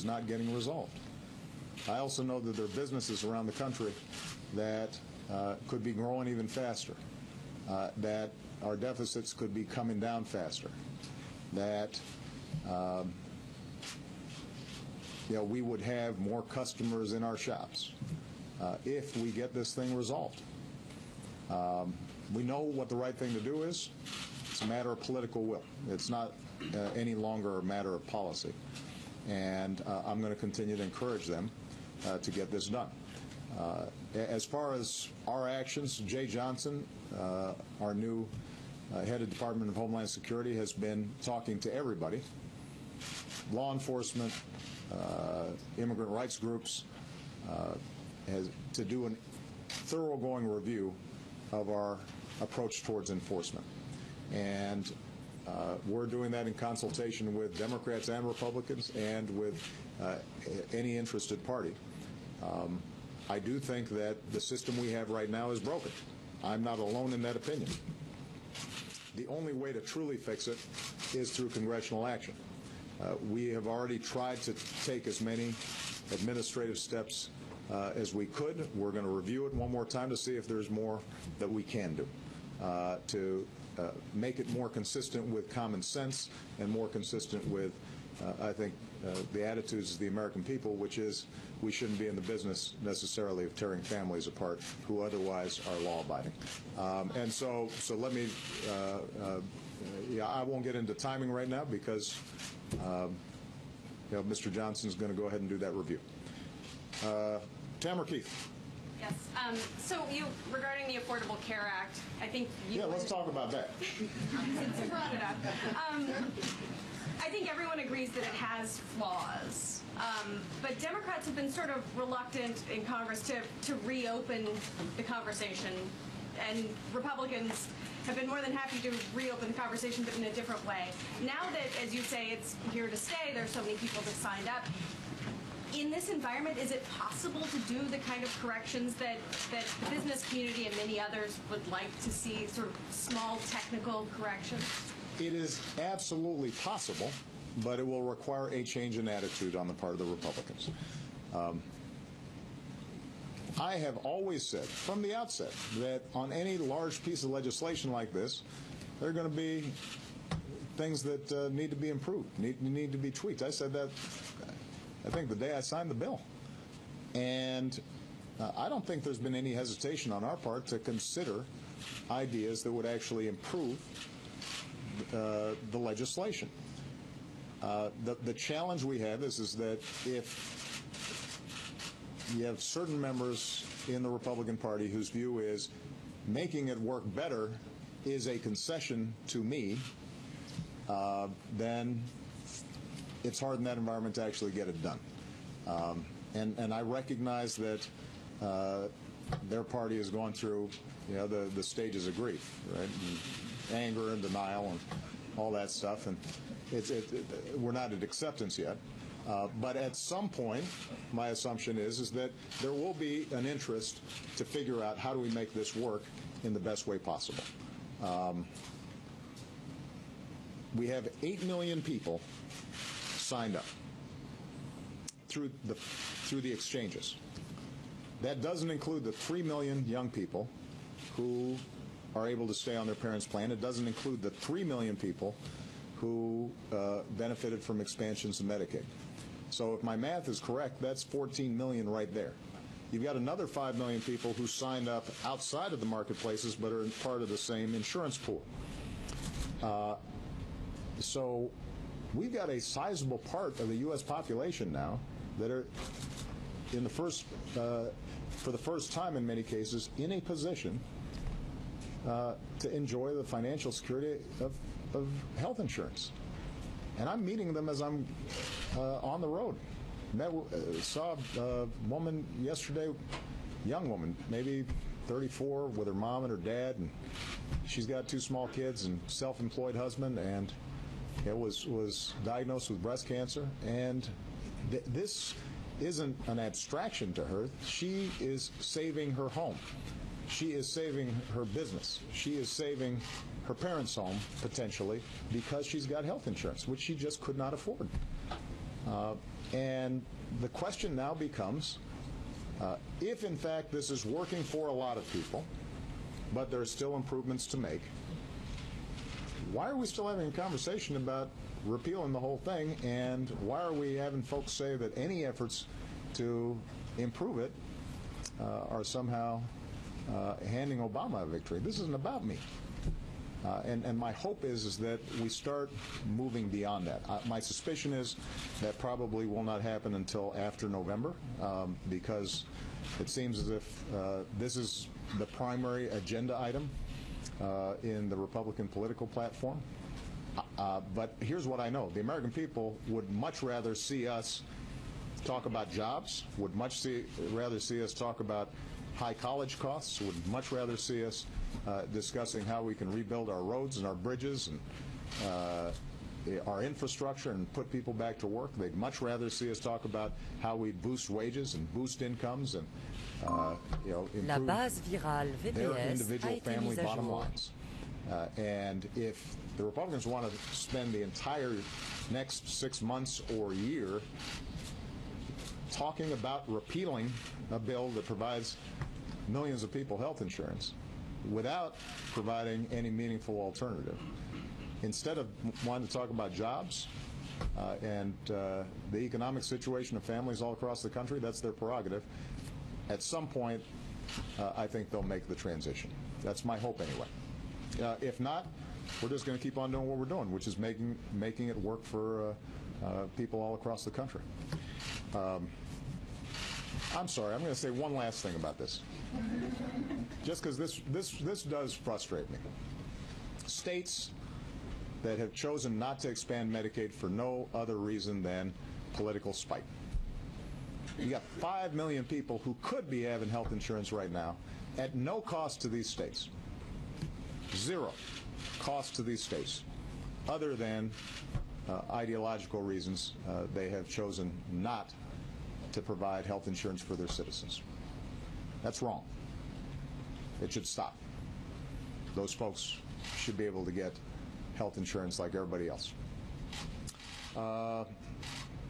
is not getting resolved. I also know that there are businesses around the country that could be growing even faster, that our deficits could be coming down faster, that we would have more customers in our shops if we get this thing resolved. We know what the right thing to do is. It's a matter of political will. It's not any longer a matter of policy. And I'm going to continue to encourage them to get this done. As far as our actions, Jay Johnson, our new head of Department of Homeland Security, has been talking to everybody, law enforcement, immigrant rights groups, to do a thoroughgoing review of our approach towards enforcement. And we're doing that in consultation with Democrats and Republicans and with any interested party. I do think that the system we have right now is broken. I'm not alone in that opinion. The only way to truly fix it is through congressional action. We have already tried to take as many administrative steps as we could. We're going to review it one more time to see if there's more that we can do to make it more consistent with common sense and more consistent with, I think, the attitudes of the American people, which is we shouldn't be in the business necessarily of tearing families apart who otherwise are law-abiding. And so let me, I won't get into timing right now because Mr. Johnson's going to go ahead and do that review. Tamara Keith. Yes. So regarding the Affordable Care Act, I think let's talk about that. Since you brought it up. I think everyone agrees that it has flaws. But Democrats have been sort of reluctant in Congress to reopen the conversation. And Republicans have been more than happy to reopen the conversation, but in a different way. Now that, as you say, it's here to stay, there's so many people that signed up. In this environment, is it possible to do the kind of corrections that the business community and many others would like to see, sort of small technical corrections? It is absolutely possible, but it will require a change in attitude on the part of the Republicans. I have always said from the outset that on any large piece of legislation like this, there are going to be things that need to be improved, need to be tweaked. I said that, I think, the day I signed the bill. And I don't think there's been any hesitation on our part to consider ideas that would actually improve the legislation. The challenge we have is that if you have certain members in the Republican Party whose view is making it work better is a concession to me, then it's hard in that environment to actually get it done. And I recognize that their party has gone through the stages of grief, right? And anger and denial and all that stuff, and we're not at acceptance yet. But at some point, my assumption is that there will be an interest to figure out how do we make this work in the best way possible. We have 8 million people signed up through the exchanges. That doesn't include the 3 million young people who are able to stay on their parents' plan. It doesn't include the 3 million people who benefited from expansions of Medicaid. So if my math is correct, that's 14 million right there. You've got another 5 million people who signed up outside of the marketplaces but are part of the same insurance pool. So we've got a sizable part of the U.S. population now that are in the for the first time in many cases, in a position to enjoy the financial security of health insurance. And I'm meeting them as I'm on the road. Saw a woman yesterday, young woman, maybe 34, with her mom and her dad, and she's got 2 small kids and self-employed husband, and it was diagnosed with breast cancer. And this isn't an abstraction to her. She is saving her home. She is saving her business. She is saving her parents' home, potentially, because she's got health insurance, which she just could not afford. And the question now becomes, if in fact this is working for a lot of people, but there are still improvements to make, why are we still having a conversation about repealing the whole thing, and why are we having folks say that any efforts to improve it are somehow handing Obama a victory? This isn't about me. And my hope is that we start moving beyond that. My suspicion is that probably will not happen until after November, because it seems as if this is the primary agenda item in the Republican political platform. But here's what I know. The American people would much rather see us talk about jobs, would rather see us talk about high college costs, would much rather see us discussing how we can rebuild our roads and our bridges and our infrastructure and put people back to work. They'd much rather see us talk about how we boost wages and boost incomes and improve their individual family bottom lines. And if the Republicans want to spend the entire next 6 months or year talking about repealing a bill that provides millions of people health insurance without providing any meaningful alternative, instead of wanting to talk about jobs and the economic situation of families all across the country, that's their prerogative. At some point, I think they'll make the transition. That's my hope anyway. If not, we're just going to keep on doing what we're doing, which is making it work for people all across the country. I'm sorry, I'm going to say one last thing about this, just because this does frustrate me. States that have chosen not to expand Medicaid for no other reason than political spite. You got 5 million people who could be having health insurance right now at no cost to these states. Zero cost to these states, other than ideological reasons. They have chosen not to provide health insurance for their citizens. That's wrong. It should stop. Those folks should be able to get health insurance like everybody else.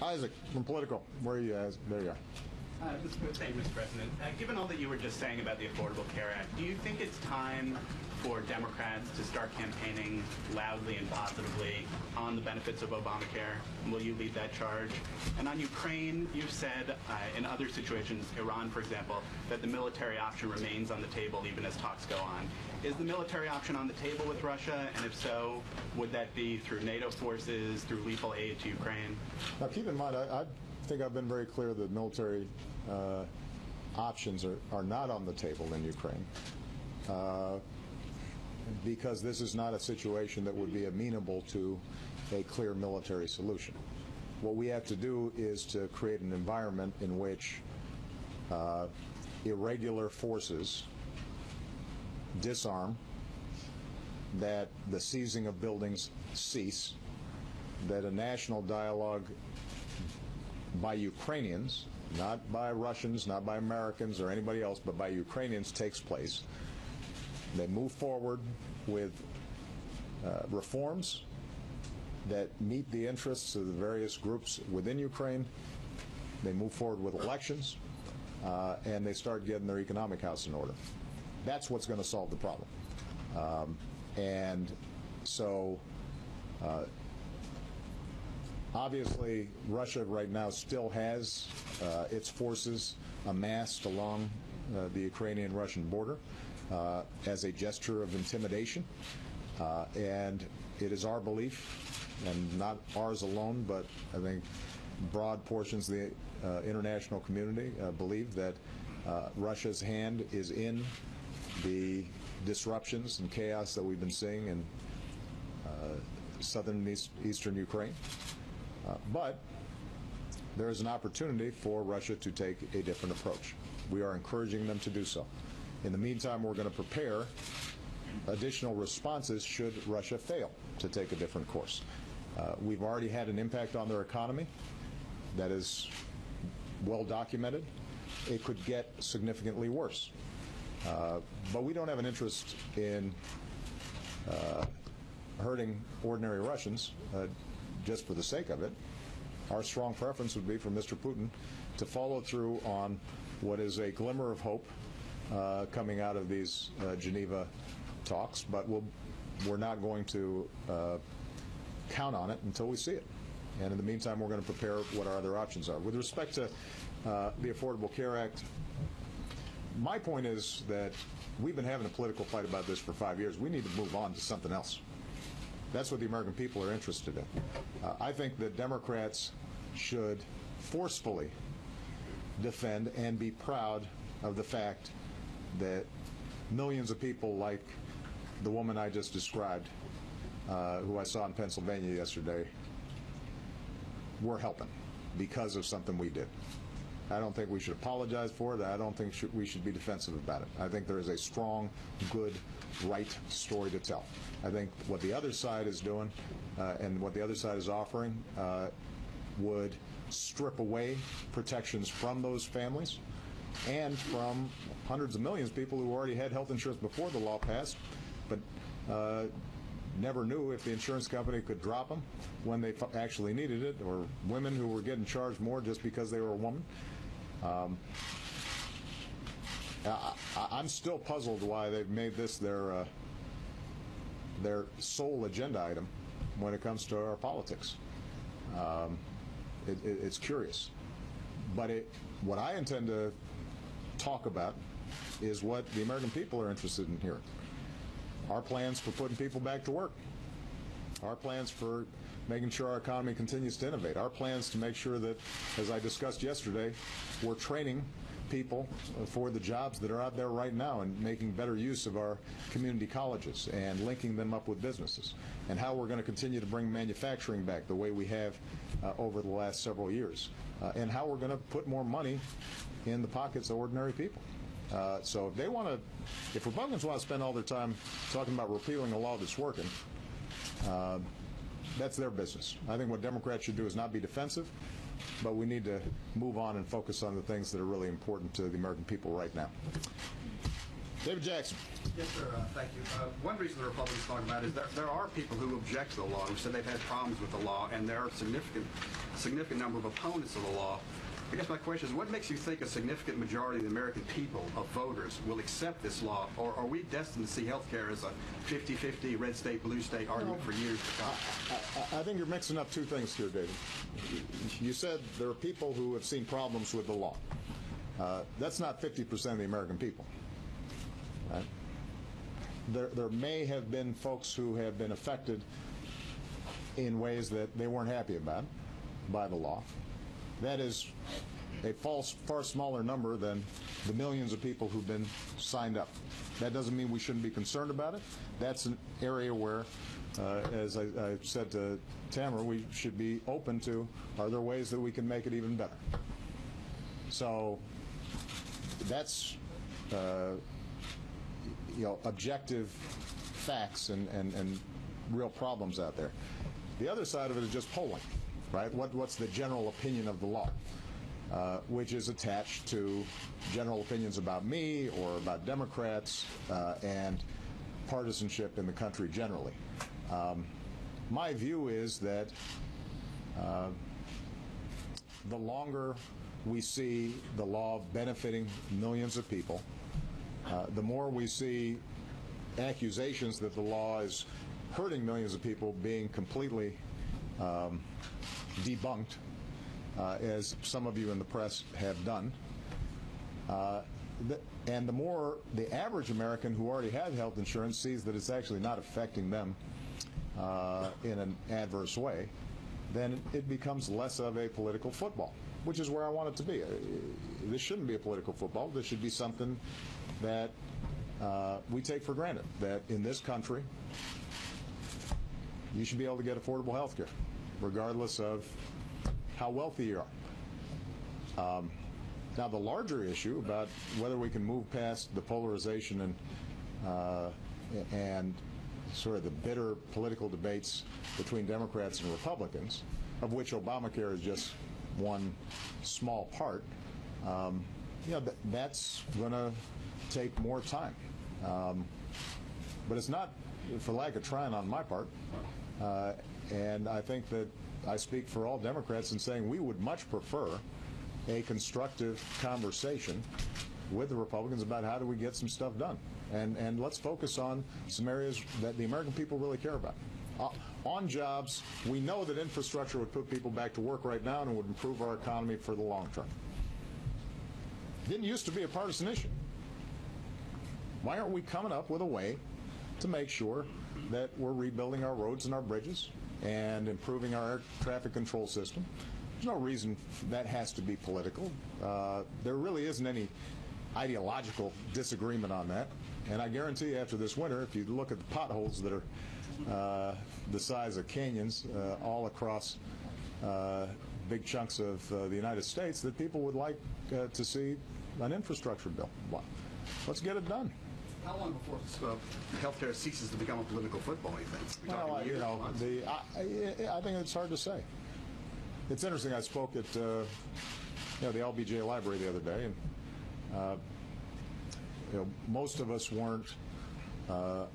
Isaac, from Politico, where are you? There you are. Thank you, Mr. President. Given all that you were just saying about the Affordable Care Act, do you think it's time for Democrats to start campaigning loudly and positively on the benefits of Obamacare? Will you lead that charge? And on Ukraine, you've said in other situations, Iran, for example, that the military option remains on the table even as talks go on. Is the military option on the table with Russia? And if so, would that be through NATO forces, through lethal aid to Ukraine? Now, keep in mind, I think I've been very clear that military options are not on the table in Ukraine, because this is not a situation that would be amenable to a clear military solution. What we have to do is to create an environment in which irregular forces disarm, that the seizing of buildings cease, that a national dialogue by Ukrainians, not by Russians, not by Americans or anybody else, but by Ukrainians takes place. They move forward with reforms that meet the interests of the various groups within Ukraine. They move forward with elections, and they start getting their economic house in order. That's what's going to solve the problem. And so obviously, Russia right now still has its forces amassed along the Ukrainian-Russian border as a gesture of intimidation. And it is our belief, and not ours alone, but I think broad portions of the international community believe that Russia's hand is in the disruptions and chaos that we've been seeing in southern and eastern Ukraine. But there is an opportunity for Russia to take a different approach. We are encouraging them to do so. In the meantime, we're going to prepare additional responses should Russia fail to take a different course. We've already had an impact on their economy that is well documented. It could get significantly worse. But we don't have an interest in hurting ordinary Russians just for the sake of it. our strong preference would be for Mr. Putin to follow through on what is a glimmer of hope coming out of these Geneva talks, but we're not going to count on it until we see it. And in the meantime, we're going to prepare what our other options are. With respect to the Affordable Care Act, my point is that we've been having a political fight about this for 5 years. We need to move on to something else. That's what the American people are interested in. I think that Democrats should forcefully defend and be proud of the fact that millions of people like the woman I just described, who I saw in Pennsylvania yesterday, were helping because of something we did. I don't think we should apologize for it. I don't think we should be defensive about it. I think there is a strong, good, right story to tell. I think what the other side is doing and what the other side is offering would strip away protections from those families and from hundreds of millions of people who already had health insurance before the law passed, but never knew if the insurance company could drop them when they actually needed it, or women who were getting charged more just because they were a woman. I'm still puzzled why they've made this their sole agenda item when it comes to our politics. It's curious. But what I intend to talk about is what the American people are interested in hearing. Our plans for putting people back to work. Our plans for making sure our economy continues to innovate. Our plans to make sure that, as I discussed yesterday, we're training people for the jobs that are out there right now and making better use of our community colleges and linking them up with businesses, and how we're going to continue to bring manufacturing back the way we have over the last several years, and how we're going to put more money in the pockets of ordinary people. So if Republicans want to spend all their time talking about repealing a law that's working, that's their business. I think what Democrats should do is not be defensive, but we need to move on and focus on the things that are really important to the American people right now. David Jackson. Yes, sir. Thank you. One reason the Republicans talk about is that there are people who object to the law, who said they've had problems with the law, and there are a significant number of opponents of the law. I guess my question is, what makes you think a significant majority of the American people, of voters, will accept this law? Or are we destined to see health care as a 50-50 red state, blue state argument for years to come? I think you're mixing up two things here, David. You said there are people who have seen problems with the law. That's not 50% of the American people. Right? There may have been folks who have been affected in ways that they weren't happy about by the law. That is a far smaller number than the millions of people who've been signed up. That doesn't mean we shouldn't be concerned about it. That's an area where, as I said to Tamara, we should be open to, are there ways that we can make it even better? So that's objective facts and real problems out there. The other side of it is just polling. Right? What's the general opinion of the law, which is attached to general opinions about me or about Democrats and partisanship in the country generally. My view is that the longer we see the law benefiting millions of people, the more we see accusations that the law is hurting millions of people being completely debunked, as some of you in the press have done. And the more the average American who already has health insurance sees that it's actually not affecting them in an adverse way, then it becomes less of a political football, which is where I want it to be. This shouldn't be a political football. This should be something that we take for granted, that in this country you should be able to get affordable health care, regardless of how wealthy you are. Now, the larger issue about whether we can move past the polarization and sort of the bitter political debates between Democrats and Republicans, of which Obamacare is just one small part, that's going to take more time. But it's not for lack of trying on my part. And I think that I speak for all Democrats in saying we would much prefer a constructive conversation with the Republicans about how do we get some stuff done. And let's focus on some areas that the American people really care about. On jobs, we know that infrastructure would put people back to work right now and would improve our economy for the long term. Didn't used to be a partisan issue. Why aren't we coming up with a way to make sure that we're rebuilding our roads and our bridges and improving our air traffic control system? There's no reason that has to be political. There really isn't any ideological disagreement on that. And I guarantee you after this winter, if you look at the potholes that are the size of canyons all across big chunks of the United States, that people would like to see an infrastructure bill. Let's get it done. How long before healthcare ceases to become a political football, you think? Well, you know, I think it's hard to say. It's interesting. I spoke at the LBJ Library the other day, and most of us weren't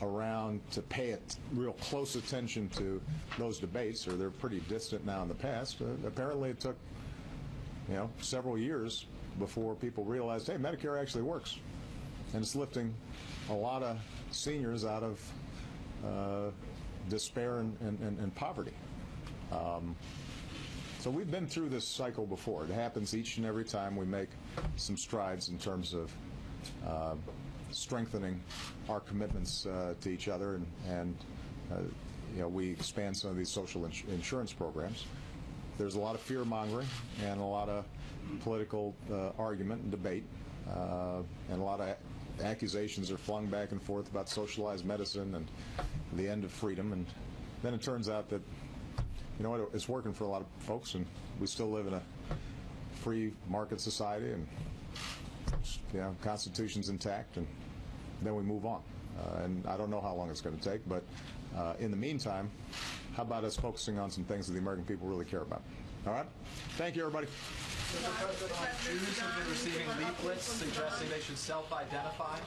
around to pay real close attention to those debates, or they're pretty distant now in the past. Apparently, it took several years before people realized, hey, Medicare actually works, and it's lifting a lot of seniors out of despair and poverty. So we've been through this cycle before. It happens each and every time we make some strides in terms of strengthening our commitments to each other, and we expand some of these social insurance programs. There's a lot of fear-mongering and a lot of political argument and debate, and a lot of accusations are flung back and forth about socialized medicine and the end of freedom, and then it turns out that it's working for a lot of folks, and we still live in a free market society, and Constitution's intact, and then we move on. And I don't know how long it's going to take, but in the meantime, how about us focusing on some things that the American people really care about? All right? Thank you, everybody. Jews have been receiving leaflets suggesting they should self-identify.